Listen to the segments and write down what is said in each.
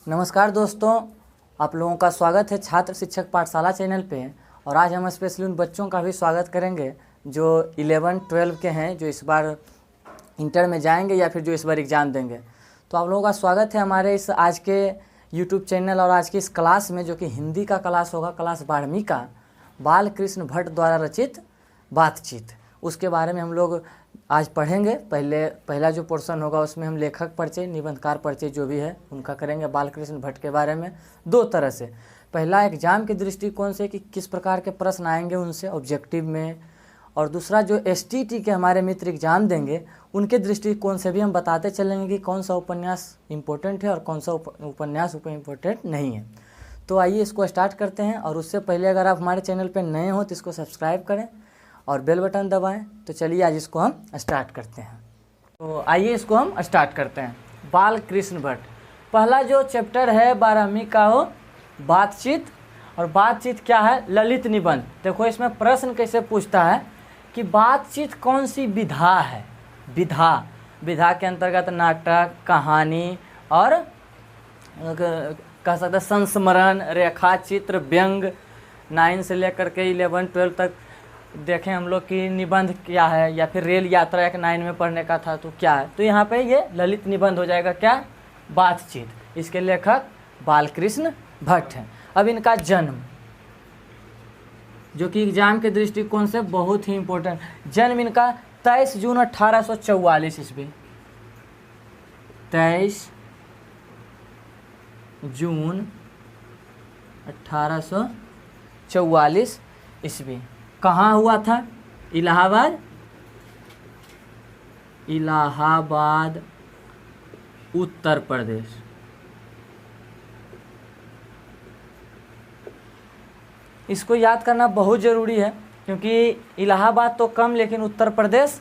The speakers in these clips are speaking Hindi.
नमस्कार दोस्तों, आप लोगों का स्वागत है छात्र शिक्षक पाठशाला चैनल पे। और आज हम स्पेशली उन बच्चों का भी स्वागत करेंगे जो 11-12 के हैं, जो इस बार इंटर में जाएंगे या फिर जो इस बार एग्ज़ाम देंगे। तो आप लोगों का स्वागत है हमारे इस आज के यूट्यूब चैनल और आज की इस क्लास में, जो कि हिंदी का क्लास होगा, क्लास 12वीं का बाल कृष्ण भट्ट द्वारा रचित बातचीत। उसके बारे में हम लोग आज पढ़ेंगे। पहला जो पोर्शन होगा उसमें हम लेखक परिचय, निबंधकार परिचय जो भी है उनका करेंगे बाल कृष्ण भट्ट के बारे में दो तरह से। पहला एग्जाम के दृष्टिकोण से कि किस प्रकार के प्रश्न आएंगे उनसे ऑब्जेक्टिव में, और दूसरा जो एसटीटी के हमारे मित्र एग्जाम देंगे उनके दृष्टिकोण से भी हम बताते चलेंगे कि कौन सा उपन्यास इम्पोर्टेंट है और कौन सा उपन्यास इम्पोर्टेंट नहीं है। तो आइए इसको स्टार्ट करते हैं। और उससे पहले अगर आप हमारे चैनल पर नए हो तो इसको सब्सक्राइब करें और बेल बटन दबाएं। तो चलिए आज इसको हम स्टार्ट करते हैं। तो आइए इसको हम स्टार्ट करते हैं। बाल कृष्ण भट्ट, पहला जो चैप्टर है 12वीं का हो बातचीत। और बातचीत क्या है? ललित निबंध। देखो इसमें प्रश्न कैसे पूछता है कि बातचीत कौन सी विधा है। विधा के अंतर्गत नाटक, कहानी और कह सकते संस्मरण, रेखा चित्र, व्यंग। 9 से लेकर के 11-12 तक देखें हम लोग कि निबंध क्या है, या फिर रेल यात्रा एक 9 में पढ़ने का था तो क्या है। तो यहाँ पे ये ललित निबंध हो जाएगा। क्या? बातचीत। इसके लेखक बालकृष्ण भट्ट हैं। अब इनका जन्म, जो कि एग्जाम के दृष्टिकोण से बहुत ही इम्पोर्टेंट। जन्म इनका 23 जून 1844 ईस्वी। 23 जून 1844 ईस्वी। कहाँ हुआ था? इलाहाबाद उत्तर प्रदेश। इसको याद करना बहुत ज़रूरी है, क्योंकि इलाहाबाद तो कम लेकिन उत्तर प्रदेश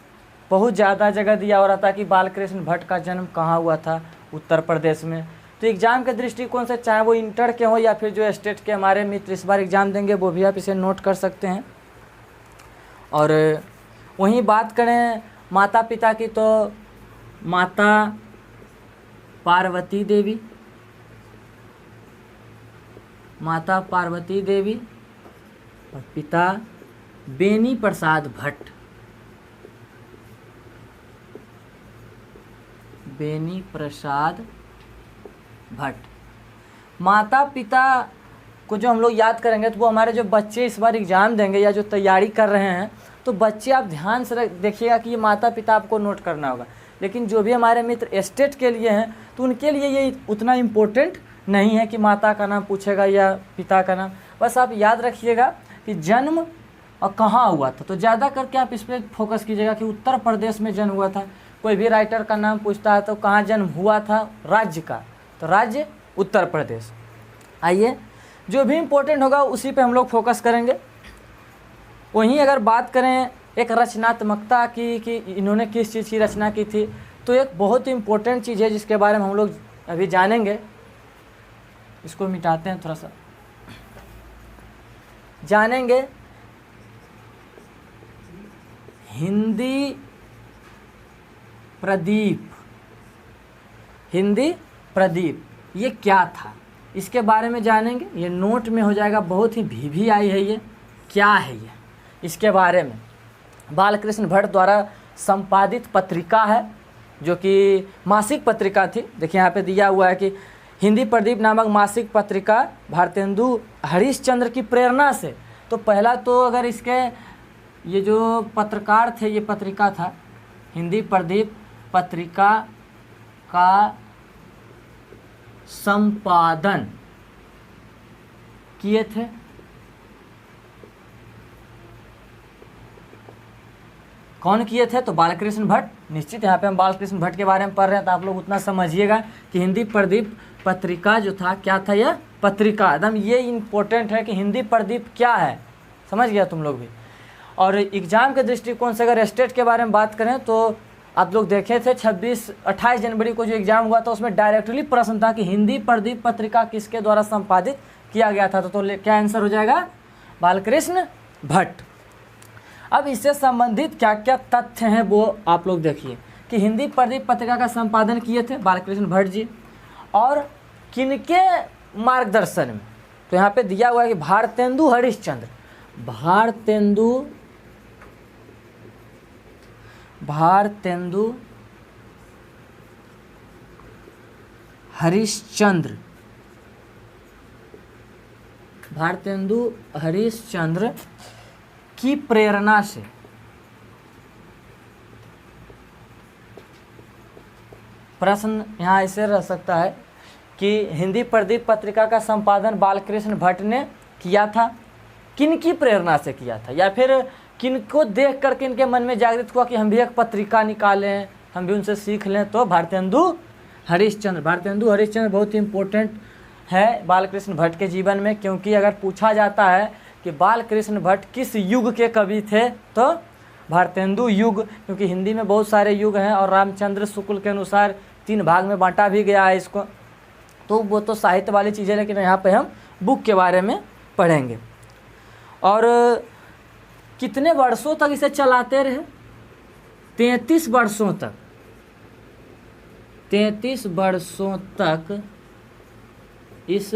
बहुत ज़्यादा जगह दिया हो रहा था कि बालकृष्ण भट्ट का जन्म कहाँ हुआ था, उत्तर प्रदेश में। तो एग्ज़ाम के दृष्टिकोण से चाहे वो इंटर के हो या फिर जो स्टेट के हमारे मित्र इस बार एग्ज़ाम देंगे वो भी आप इसे नोट कर सकते हैं। और वहीं बात करें माता पिता की, तो माता पार्वती देवी और पिता बेनी प्रसाद भट्ट। माता पिता को जो हम लोग याद करेंगे तो वो हमारे जो बच्चे इस बार एग्ज़ाम देंगे या जो तैयारी कर रहे हैं, तो बच्चे आप ध्यान से देखिएगा कि ये माता पिता आपको नोट करना होगा। लेकिन जो भी हमारे मित्र स्टेट के लिए हैं तो उनके लिए ये उतना इम्पोर्टेंट नहीं है कि माता का नाम पूछेगा या पिता का नाम। बस आप याद रखिएगा कि जन्म और कहाँ हुआ था। तो ज़्यादा करके आप इस पर फोकस कीजिएगा कि उत्तर प्रदेश में जन्म हुआ था। कोई भी राइटर का नाम पूछता है तो कहाँ जन्म हुआ था, राज्य का, तो राज्य उत्तर प्रदेश। आइए जो भी इम्पोर्टेंट होगा उसी पे हम लोग फोकस करेंगे। वहीं अगर बात करें एक रचनात्मकता की कि इन्होंने किस चीज़ की रचना की थी, तो एक बहुत ही इम्पोर्टेंट चीज़ है जिसके बारे में हम लोग अभी जानेंगे। इसको मिटाते हैं, थोड़ा सा जानेंगे। हिंदी प्रदीप ये क्या था, इसके बारे में जानेंगे। ये नोट में हो जाएगा, बहुत ही VVI है। ये क्या है? ये इसके बारे में बालकृष्ण भट्ट द्वारा संपादित पत्रिका है, जो कि मासिक पत्रिका थी। देखिए यहाँ पे दिया हुआ है कि हिंदी प्रदीप नामक मासिक पत्रिका भारतेंदु हरिश्चंद्र की प्रेरणा से। तो पहला तो अगर इसके ये जो पत्रकार थे, ये पत्रिका था हिंदी प्रदीप पत्रिका का संपादन किए थे कौन किए थे? तो बालकृष्ण भट्ट। निश्चित यहाँ पे हम बालकृष्ण भट्ट के बारे में पढ़ रहे हैं तो आप लोग उतना समझिएगा कि हिंदी प्रदीप पत्रिका जो था, क्या था यह पत्रिका। एकदम ये इम्पोर्टेंट है कि हिंदी प्रदीप क्या है, समझ गया तुम लोग भी। और एग्ज़ाम के दृष्टिकोण से अगर स्टेट के बारे में बात करें तो आप लोग देखे थे 28 जनवरी को जो एग्ज़ाम हुआ था उसमें डायरेक्टली प्रश्न था कि हिंदी प्रदीप पत्रिका किसके द्वारा संपादित किया गया था। तो क्या आंसर हो जाएगा? बालकृष्ण भट्ट। अब इससे संबंधित क्या क्या तथ्य हैं वो आप लोग देखिए कि हिंदी प्रदीप पत्रिका का संपादन किए थे बालकृष्ण भट्ट जी, और किनके मार्गदर्शन में? तो यहाँ पे दिया हुआ है कि भारतेंदु हरिश्चंद्र। भारतेंदु हरिश्चंद्र, भारतेंदु हरिश्चंद्र की प्रेरणा से, प्रश्न यहाँ ऐसे रह सकता है कि हिंदी प्रदीप पत्रिका का संपादन बालकृष्ण भट्ट ने किया था, किनकी प्रेरणा से किया था, या फिर किनको देख करके इनके मन में जागृत हुआ कि हम भी एक पत्रिका निकालें, हम भी उनसे सीख लें? तो भारतेंदु हरिश्चंद्र बहुत ही इम्पोर्टेंट है बालकृष्ण भट्ट के जीवन में, क्योंकि अगर पूछा जाता है कि बालकृष्ण भट्ट किस युग के कवि थे तो भारतेंदु युग, क्योंकि हिंदी में बहुत सारे युग हैं और रामचंद्र शुक्ल के अनुसार 3 भाग में बांटा भी गया है इसको, तो वो तो साहित्य वाली चीज़ें, लेकिन यहाँ पे हम बुक के बारे में पढ़ेंगे। और कितने वर्षों तक इसे चलाते रहे? 33 वर्षों तक, 33 वर्षों तक इस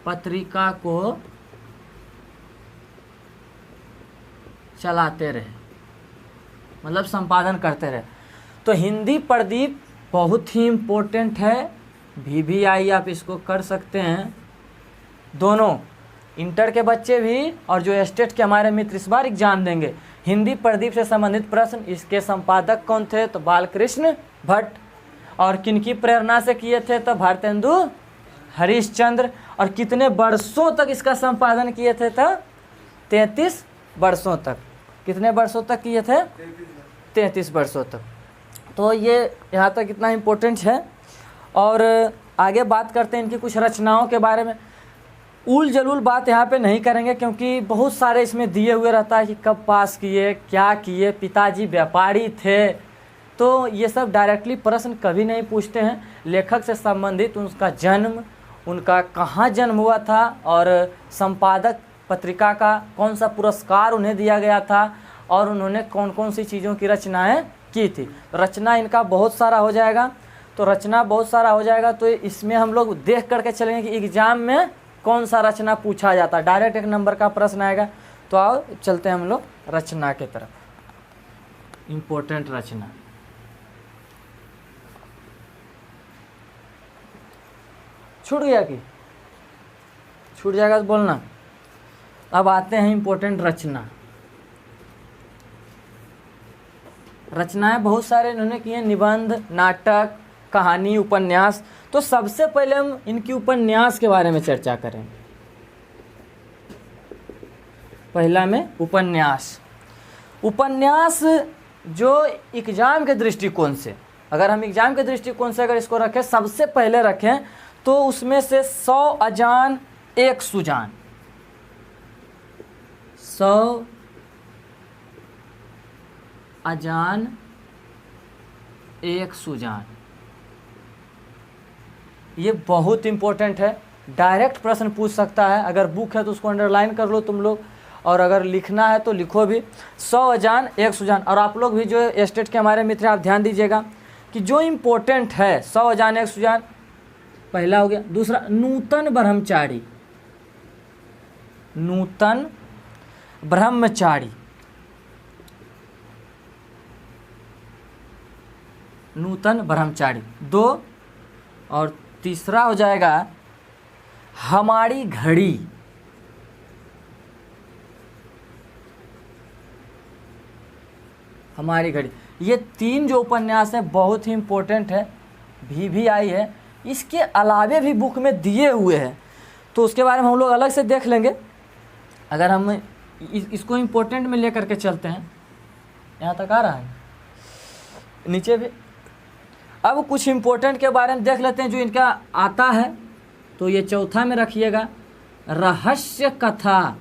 पत्रिका को चलाते रहे, मतलब संपादन करते रहे। तो हिंदी प्रदीप बहुत ही इम्पोर्टेंट है, VVI आप इसको कर सकते हैं। दोनों इंटर के बच्चे भी और जो स्टेट के हमारे मित्र इस बार एग्जाम देंगे, हिंदी प्रदीप से संबंधित प्रश्न, इसके संपादक कौन थे? तो बालकृष्ण भट्ट। और किनकी प्रेरणा से किए थे? तो भारतेंदु हरिश्चंद्र। और कितने वर्षों तक इसका संपादन किए थे? तो 33 वर्षों तक। कितने वर्षों तक किए थे? 33 वर्षों तक। तो ये यहाँ तक इतना इम्पोर्टेंट है। और आगे बात करते हैं इनकी कुछ रचनाओं के बारे में। उल जलूल बात यहाँ पे नहीं करेंगे, क्योंकि बहुत सारे इसमें दिए हुए रहता है कि कब पास किए, क्या किए, पिताजी व्यापारी थे, तो ये सब डायरेक्टली प्रश्न कभी नहीं पूछते हैं। लेखक से संबंधित उनका जन्म, उनका कहाँ जन्म हुआ था, और संपादक पत्रिका का कौन सा पुरस्कार उन्हें दिया गया था, और उन्होंने कौन कौन सी चीज़ों की रचनाएं की थी। रचना इनका बहुत सारा हो जाएगा। तो इसमें हम लोग देख करके चलेंगे कि एग्ज़ाम में कौन सा रचना पूछा जाता है। डायरेक्ट 1 नंबर का प्रश्न आएगा। तो आओ चलते हैं हम लोग रचना के तरफ। इम्पोर्टेंट रचना, छूट गया कि छूट जाएगा तो बोलना। अब आते हैं इम्पोर्टेंट रचनाएं बहुत सारे इन्होंने किए, निबंध, नाटक, कहानी, उपन्यास। तो सबसे पहले हम इनकी उपन्यास के बारे में चर्चा करेंगे। पहला में उपन्यास जो एग्जाम के दृष्टिकोण से, अगर हम एग्जाम के दृष्टिकोण से अगर इसको रखें, सबसे पहले रखें, तो उसमें से 100 अजान 1 सुजान, 100 अजान 1 सुजान, ये बहुत इम्पोर्टेंट है। डायरेक्ट प्रश्न पूछ सकता है। अगर बुक है तो उसको अंडरलाइन कर लो तुम लोग, और अगर लिखना है तो लिखो भी। 100 अजान 1 सुजान। और आप लोग भी जो स्टेट के हमारे मित्र, आप ध्यान दीजिएगा कि जो इम्पोर्टेंट है 100 अजान 1 सुजान, पहला हो गया। दूसरा नूतन ब्रह्मचारी, नूतन ब्रह्मचारी, नूतन ब्रह्मचारी 2। और तीसरा हो जाएगा हमारी घड़ी, हमारी घड़ी। ये 3 जो उपन्यास है बहुत ही इम्पोर्टेंट है, VVI है। इसके अलावे भी बुक में दिए हुए हैं, तो उसके बारे में हम लोग अलग से देख लेंगे। अगर हम इसको इम्पोर्टेंट में लेकर के चलते हैं, यहाँ तक आ रहा है, नीचे भी। अब कुछ इम्पोर्टेंट के बारे में देख लेते हैं जो इनका आता है। तो ये चौथा में रखिएगा, रहस्य कथा।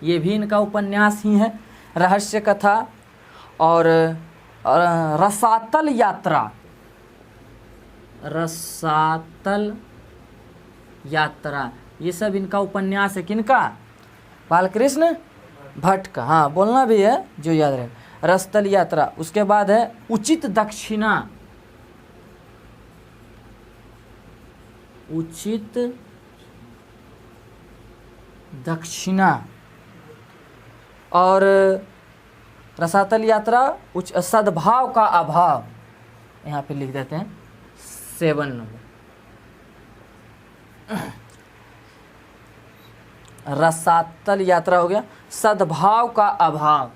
ये भी इनका उपन्यास ही है, रहस्य कथा। और रसातल यात्रा, रसातल यात्रा, ये सब इनका उपन्यास है। किनका? बालकृष्ण भट्ट का। हाँ, बोलना भी है जो याद रहे। रसतल यात्रा। उसके बाद है उचित दक्षिणा, उचित दक्षिणा, और रसातल यात्रा उच्च सद्भाव का अभाव, यहाँ पे लिख देते हैं 7 नंबर। रसातल यात्रा हो गया, सद्भाव का अभाव,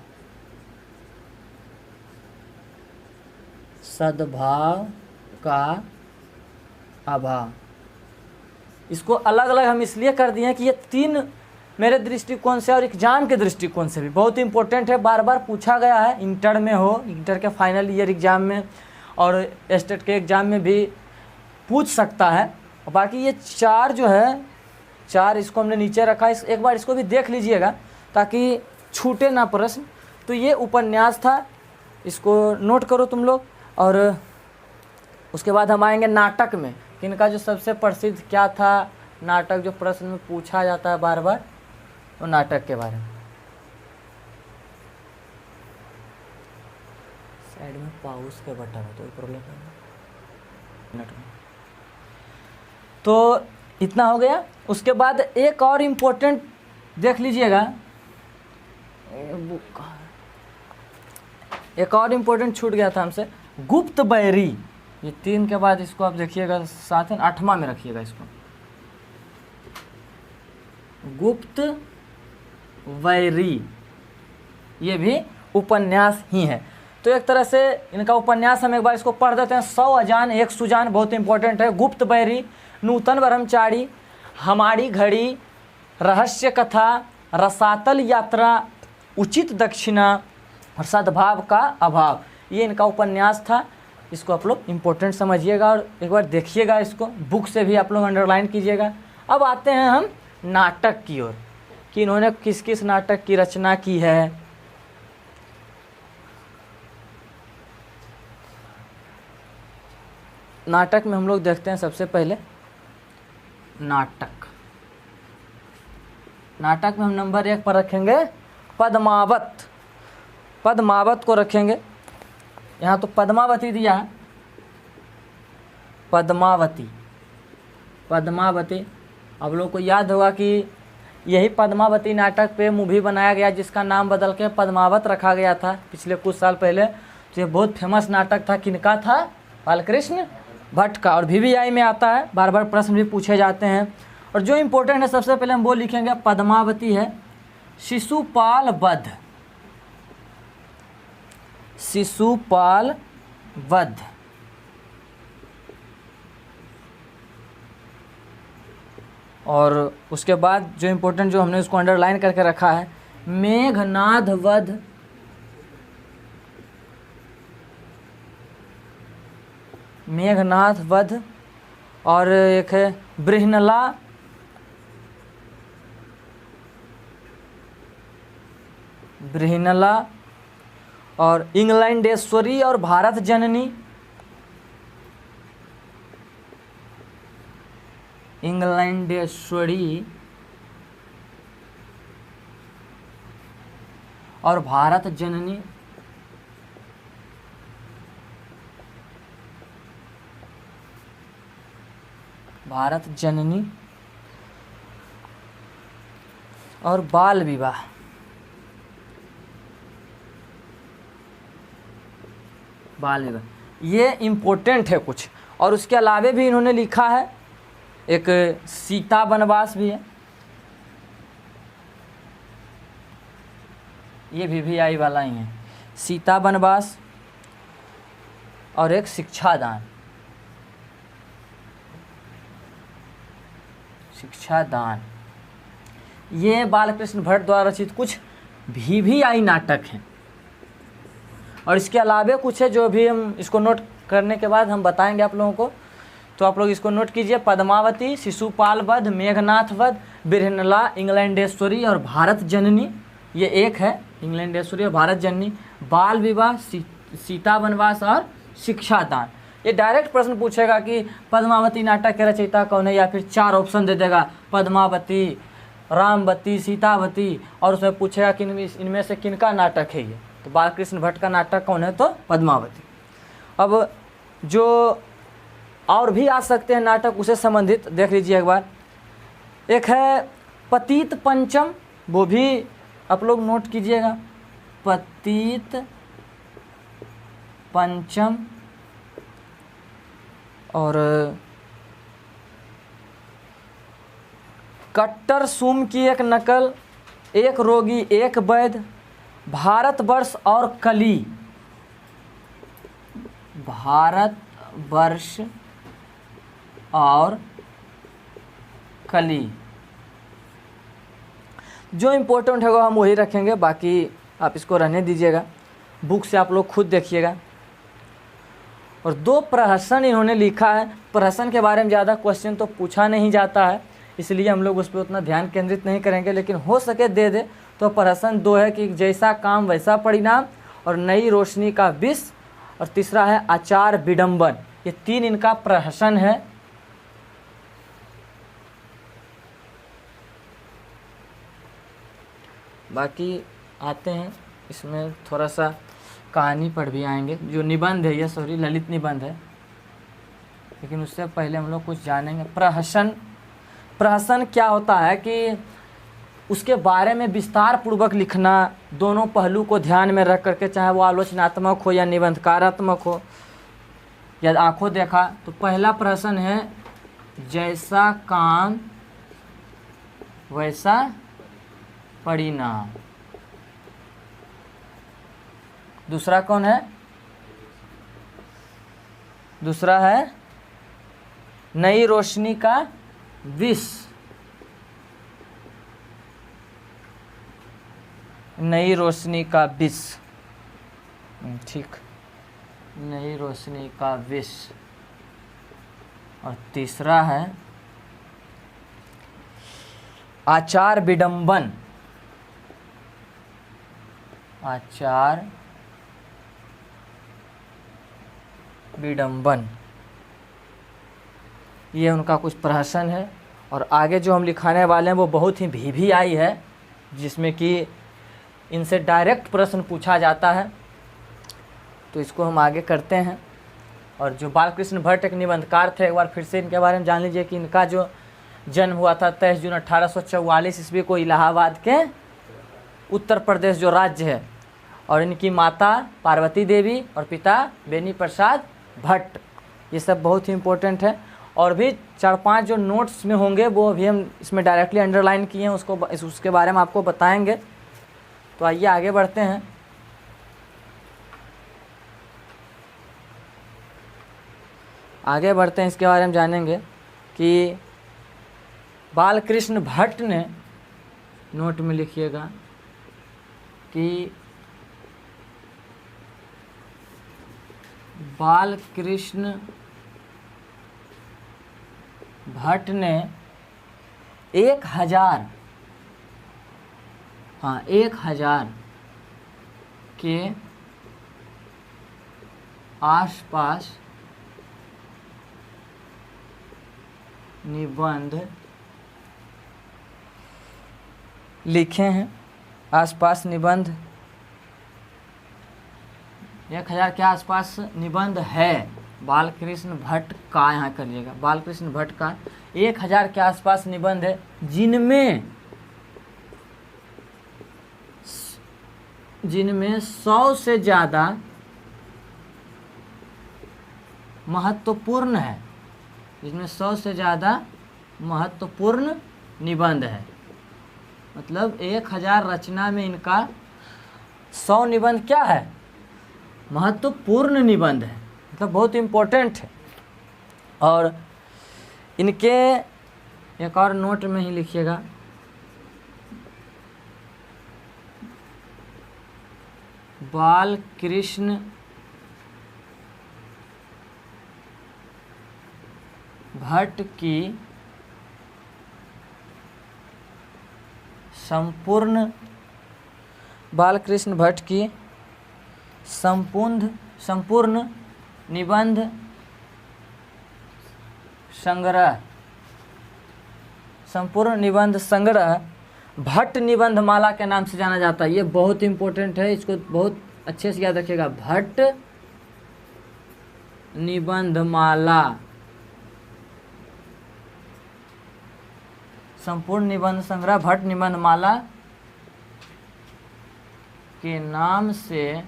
सद्भाव का अभाव। इसको अलग अलग हम इसलिए कर दिए हैं कि ये 3 मेरे दृष्टिकोण से और एग्जाम के दृष्टिकोण से भी बहुत इंपॉर्टेंट है, बार बार पूछा गया है। इंटर में हो, इंटर के फाइनल ईयर एग्ज़ाम में और स्टेट के एग्ज़ाम में भी पूछ सकता है। और बाकी ये 4 जो है, 4 इसको हमने नीचे रखा है, एक बार इसको भी देख लीजिएगा ताकि छूटे ना प्रश्न। तो ये उपन्यास था, इसको नोट करो तुम लोग। और उसके बाद हम आएंगे नाटक में, कि इनका जो सबसे प्रसिद्ध क्या था नाटक, जो प्रश्न में पूछा जाता है बार बार, वो नाटक के बारे में। साइड में पाउस के बटन है तो प्रॉब्लम है। तो इतना हो गया। उसके बाद एक और इम्पोर्टेंट देख लीजिएगा, एक और इम्पोर्टेंट छूट गया था हमसे, गुप्त बैरी। ये 3 के बाद इसको आप देखिएगा साथ ही 8वां में रखिएगा इसको, गुप्त वैरी। ये भी उपन्यास ही है। तो एक तरह से इनका उपन्यास हम एक बार इसको पढ़ देते हैं। 100 अजान एक सुजान बहुत इंपॉर्टेंट है। गुप्त बैरी, नूतन ब्रह्मचारी, हमारी घड़ी, रहस्य कथा, रसातल यात्रा, उचित दक्षिणा और सद्भाव का अभाव, ये इनका उपन्यास था। इसको आप लोग इम्पोर्टेंट समझिएगा और एक बार देखिएगा, इसको बुक से भी आप लोग अंडरलाइन कीजिएगा। अब आते हैं हम नाटक की ओर, कि इन्होंने किस किस नाटक की रचना की है। नाटक में हम लोग देखते हैं सबसे पहले नाटक। नाटक में हम नंबर 1 पर रखेंगे पद्मावत। पद्मावत को रखेंगे। यहाँ तो पद्मावती दिया है, पद्मावती, पद्मावती। अब लोग को याद होगा कि यही पद्मावती नाटक पे मूवी बनाया गया, जिसका नाम बदल के पद्मावत रखा गया था पिछले कुछ साल पहले। तो ये बहुत फेमस नाटक था। किनका था? बालकृष्ण भट्ट का। और VVI में आता है, बार बार प्रश्न भी पूछे जाते हैं। और जो इम्पोर्टेंट है सबसे पहले हम वो लिखेंगे, पद्मावती है शिशुपाल वध। शिशुपाल वध। और उसके बाद जो इम्पोर्टेंट, जो हमने उसको अंडरलाइन करके रखा है, मेघनाद वध। मेघनाद वध। और एक है बृहनला। बृहनला और इंग्लैंडेश्वरी और भारत जननी। इंग्लैंडेश्वरी और भारत जननी। भारत जननी और बाल विवाह। बाल विवाह ये इम्पोर्टेंट है कुछ। और उसके अलावे भी इन्होंने लिखा है, एक सीता वनवास भी है, ये VVI वाला ही है। सीता वनवास और एक शिक्षादान। शिक्षादान ये बालकृष्ण भट्ट द्वारा रचित कुछ VVI नाटक हैं। और इसके अलावे कुछ है जो भी हम इसको नोट करने के बाद हम बताएंगे आप लोगों को। तो आप लोग इसको नोट कीजिए, पद्मावती, शिशुपाल वध, मेघनाथ वध, बृहनला, इंग्लैंडेश्वरी और भारत जननी। ये एक है, इंग्लैंडेश्वरी और भारत जननी। बाल विवाह, सीता वनवास और शिक्षादान। ये डायरेक्ट प्रश्न पूछेगा कि पद्मावती नाटक के रचयिता कौन है, या फिर 4 ऑप्शन दे देगा, पद्मावती, रामवती, सीतावती, और उसमें पूछेगा कि इनमें से किनका नाटक है ये। तो बालकृष्ण भट्ट का नाटक कौन है? तो पद्मावती। अब जो और भी आ सकते हैं नाटक उससे संबंधित, देख लीजिए एक बार। एक है पतित पंचम, वो भी आप लोग नोट कीजिएगा, पतित पंचम। और कट्टर सूम की एक नकल, एक रोगी एक वैद्य, भारतवर्ष और कली, भारतवर्ष और कली। जो इम्पोर्टेंट होगा हम वही रखेंगे, बाकी आप इसको रहने दीजिएगा, बुक से आप लोग खुद देखिएगा। और 2 प्रहसन इन्होंने लिखा है। प्रहसन के बारे में ज़्यादा क्वेश्चन तो पूछा नहीं जाता है, इसलिए हम लोग उस पर उतना ध्यान केंद्रित नहीं करेंगे, लेकिन हो सके दे दे तो प्रहसन 2 है कि जैसा काम वैसा परिणाम, और नई रोशनी का विष, और तीसरा है आचार विडंबन। ये 3 इनका प्रहसन है। बाकी आते हैं इसमें थोड़ा सा कहानी पर भी आएंगे, जो निबंध है, ये सॉरी ललित निबंध है, लेकिन उससे पहले हम लोग कुछ जानेंगे। प्रहसन, प्रहसन क्या होता है कि उसके बारे में विस्तार पूर्वक लिखना, दोनों पहलू को ध्यान में रख करके, चाहे वो आलोचनात्मक हो या निबंधकारात्मक हो या आंखों देखा। तो पहला प्रहसन है जैसा काम वैसा परिणाम। दूसरा कौन है? दूसरा है नई रोशनी का विष, नई रोशनी का विष, ठीक, नई रोशनी का विष। और तीसरा है आचार विडंबन, आचार विडंबन। ये उनका कुछ प्रहसन है। और आगे जो हम लिखाने वाले हैं वो बहुत ही भी आई है, जिसमें कि इनसे डायरेक्ट प्रश्न पूछा जाता है, तो इसको हम आगे करते हैं। और जो बालकृष्ण भट्ट एक निबंधकार थे, एक बार फिर से इनके बारे में जान लीजिए कि इनका जो जन्म हुआ था 23 जून 1844 ईस्वी को इलाहाबाद के उत्तर प्रदेश जो राज्य है। और इनकी माता पार्वती देवी और पिता बेनी प्रसाद भट्ट। ये सब बहुत ही इम्पोर्टेंट है। और भी 4-5 जो नोट्स में होंगे वो अभी हम इसमें डायरेक्टली अंडरलाइन किए हैं, उसके बारे में आपको बताएंगे। तो आइए आगे बढ़ते हैं। आगे बढ़ते हैं, इसके बारे में जानेंगे कि बालकृष्ण भट्ट ने, नोट में लिखिएगा कि बालकृष्ण भट्ट ने 1000 के आसपास निबंध लिखे हैं। आसपास निबंध 1000 के आसपास निबंध है बालकृष्ण भट्ट का। यहाँ करिएगा, बालकृष्ण भट्ट का 1000 के आसपास निबंध है, जिनमें 100 से ज़्यादा महत्वपूर्ण है, जिसमें 100 से ज़्यादा महत्वपूर्ण निबंध है। मतलब 1000 रचना में इनका 100 निबंध क्या है? महत्वपूर्ण निबंध है, मतलब बहुत इम्पोर्टेंट है। और इनके एक और नोट में ही लिखिएगा, बालकृष्ण भट्ट की संपूर्ण निबंध संग्रह भट्ट निबंध माला के नाम से जाना जाता है। ये बहुत इंपॉर्टेंट है, इसको बहुत अच्छे से याद रखिएगा। भट्ट निबंध माला संपूर्ण निबंध संग्रह भट्ट निबंध माला के नाम से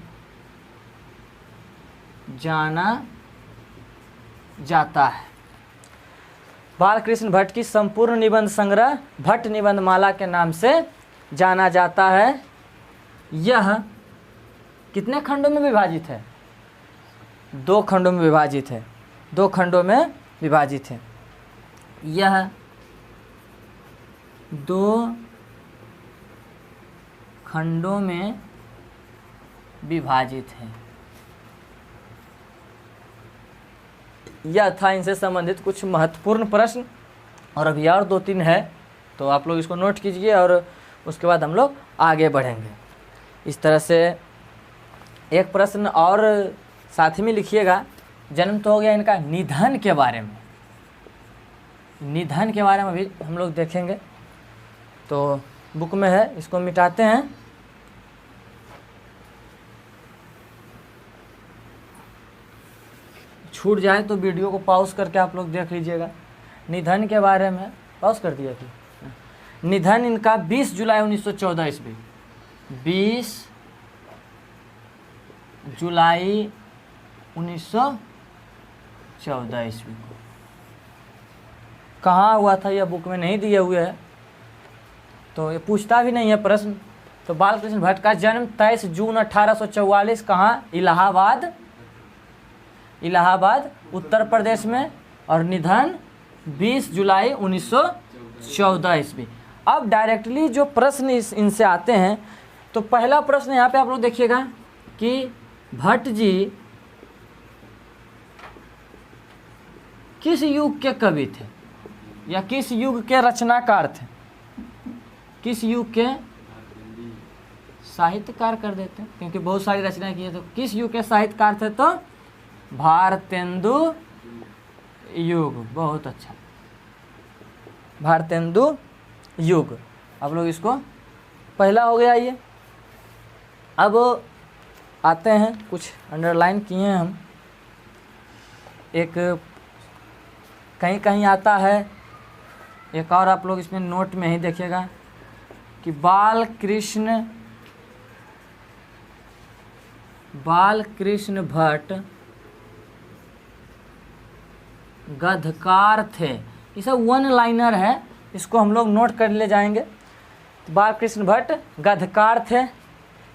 जाना जाता है। बालकृष्ण भट्ट की संपूर्ण निबंध संग्रह भट्ट निबंध माला के नाम से जाना जाता है। यह कितने खंडों में विभाजित है? 2 खंडों में विभाजित है। 2 खंडों में विभाजित है। यह 2 खंडों में विभाजित है। यह था इनसे संबंधित कुछ महत्वपूर्ण प्रश्न, और अभी और 2-3 है, तो आप लोग इसको नोट कीजिए और उसके बाद हम लोग आगे बढ़ेंगे। इस तरह से एक प्रश्न और साथ में लिखिएगा। जन्म तो हो गया इनका, निधन के बारे में, निधन के बारे में भी हम लोग देखेंगे। तो बुक में है, इसको मिटाते हैं। छूट जाए तो वीडियो को पॉज करके आप लोग देख लीजिएगा। निधन के बारे में पॉज कर दिया थी। निधन इनका 20 जुलाई 1914 ईस्वी, 20 जुलाई 1914 ईस्वी को। कहाँ हुआ था यह बुक में नहीं दिए हुए है, तो ये पूछता भी नहीं है प्रश्न। तो बालकृष्ण भट्ट का जन्म 23 जून 1844 कहाँ? इलाहाबाद, इलाहाबाद उत्तर प्रदेश में, और निधन 20 जुलाई 1914 ईस्वी। अब डायरेक्टली जो प्रश्न इनसे आते हैं, तो पहला प्रश्न यहाँ पे आप लोग देखिएगा कि भट्ट जी किस युग के कवि थे या किस युग के रचनाकार थे? किस युग के साहित्यकार कर देते हैं, क्योंकि बहुत सारी रचनाएं की है। तो किस युग के साहित्यकार थे? तो भारतेंदु युग। बहुत अच्छा, भारतेंदु युग। आप लोग इसको पहला हो गया ये। अब आते हैं, कुछ अंडरलाइन किए हैं हम। एक कहीं कहीं आता है, एक और आप लोग इसमें नोट में ही देखिएगा कि बालकृष्ण भट्ट गद्यकार थे। ये सब 1 लाइनर है, इसको हम लोग नोट कर ले जाएंगे। तो बालकृष्ण भट्ट गद्यकार थे,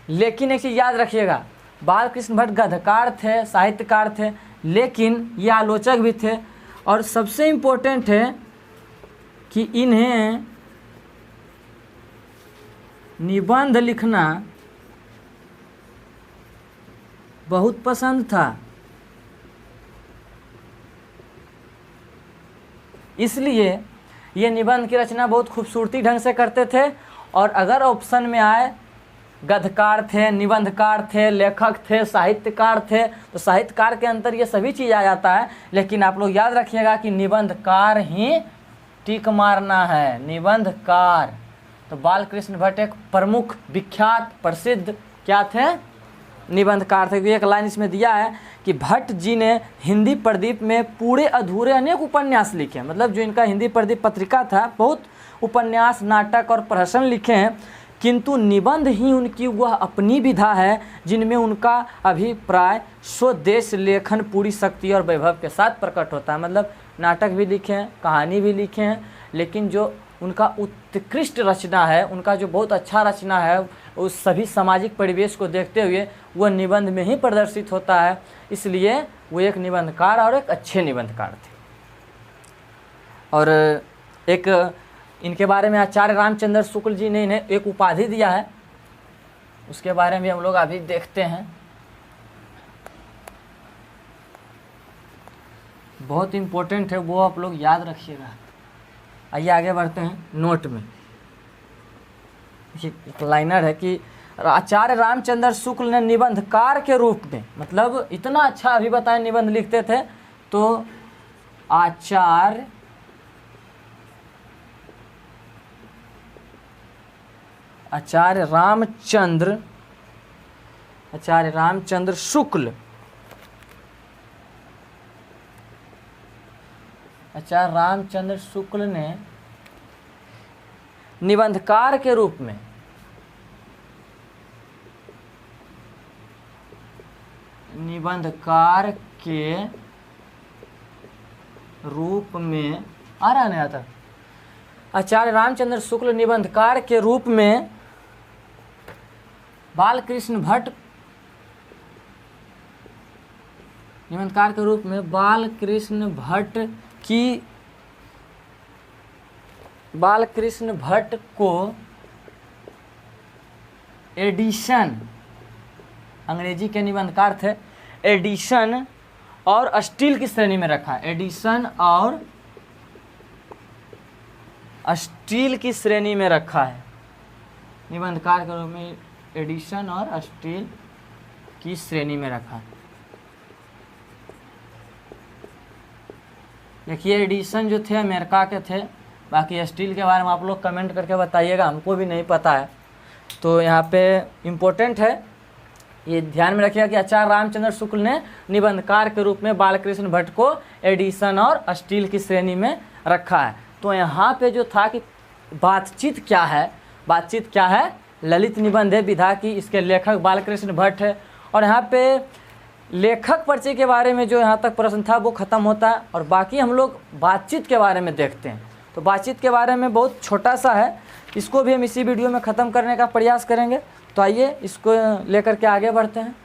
लेकिन एक चीज़ याद रखिएगा, बालकृष्ण भट्ट गद्यकार थे, साहित्यकार थे, लेकिन ये आलोचक भी थे। और सबसे इम्पोर्टेंट है कि इन्हें निबंध लिखना बहुत पसंद था, इसलिए ये निबंध की रचना बहुत खूबसूरती ढंग से करते थे। और अगर ऑप्शन में आए गद्यकार थे, निबंधकार थे, लेखक थे, साहित्यकार थे, तो साहित्यकार के अंतर ये सभी चीज़ आ जाता है। लेकिन आप लोग याद रखिएगा कि निबंधकार ही टिक मारना है, निबंधकार। तो बालकृष्ण भट्ट एक प्रमुख, विख्यात, प्रसिद्ध क्या थे? निबंधकार थे। एक लाइन इसमें दिया है कि भट्ट जी ने हिंदी प्रदीप में पूरे अधूरे अनेक उपन्यास लिखे। मतलब जो इनका हिंदी प्रदीप पत्रिका था, बहुत उपन्यास, नाटक और प्रहसन लिखे हैं, किंतु निबंध ही उनकी वह अपनी विधा है जिनमें उनका अभिप्राय स्वदेश लेखन पूरी शक्ति और वैभव के साथ प्रकट होता है। मतलब नाटक भी लिखे हैं, कहानी भी लिखे हैं, लेकिन जो उनका उत्कृष्ट रचना है, उनका जो बहुत अच्छा रचना है, उस सभी सामाजिक परिवेश को देखते हुए वह निबंध में ही प्रदर्शित होता है। इसलिए वो एक निबंधकार और एक अच्छे निबंधकार थे। और एक इनके बारे में आचार्य रामचंद्र शुक्ल जी ने इन्हें एक उपाधि दिया है, उसके बारे में हम लोग अभी देखते हैं। बहुत इम्पोर्टेंट है, वो आप लोग याद रखिएगा। आइए आगे बढ़ते हैं। नोट में एक लाइनर है कि आचार्य रामचंद्र शुक्ल ने निबंधकार के रूप में, मतलब इतना अच्छा अभी बताएं निबंध लिखते थे, तो आचार्य रामचंद्र शुक्ल, आचार्य रामचंद्र शुक्ल ने निबंधकार के रूप में, निबंधकार के रूप में आ रहा नहीं आता, आचार्य रामचंद्र शुक्ल निबंधकार के रूप में बालकृष्ण भट्ट, निबंधकार के रूप में बालकृष्ण भट्ट को एडिशन, अंग्रेजी के निबंधकार थे, एडिशन और स्टील की श्रेणी में रखा है, एडिशन और स्टील की श्रेणी में रखा है, निबंधकार के रूप में एडिशन और स्टील की श्रेणी में रखा है। देखिए एडिशन जो थे अमेरिका के थे, बाकी स्टील के बारे में आप लोग कमेंट करके बताइएगा, हमको भी नहीं पता है। तो यहाँ पे इम्पोर्टेंट है, ये ध्यान में रखिएगा कि आचार्य रामचंद्र शुक्ल ने निबंधकार के रूप में बालकृष्ण भट्ट को एडिशन और स्टील की श्रेणी में रखा है। तो यहाँ पे जो था कि बातचीत क्या है, ललित निबंध है विधा की, इसके लेखक बालकृष्ण भट्ट है। और यहाँ पे लेखक परिचय के बारे में जो यहाँ तक प्रश्न था वो ख़त्म होता है, और बाकी हम लोग बातचीत के बारे में देखते हैं। तो बातचीत के बारे में बहुत छोटा सा है, इसको भी हम इसी वीडियो में ख़त्म करने का प्रयास करेंगे। तो आइए इसको लेकर के आगे बढ़ते हैं।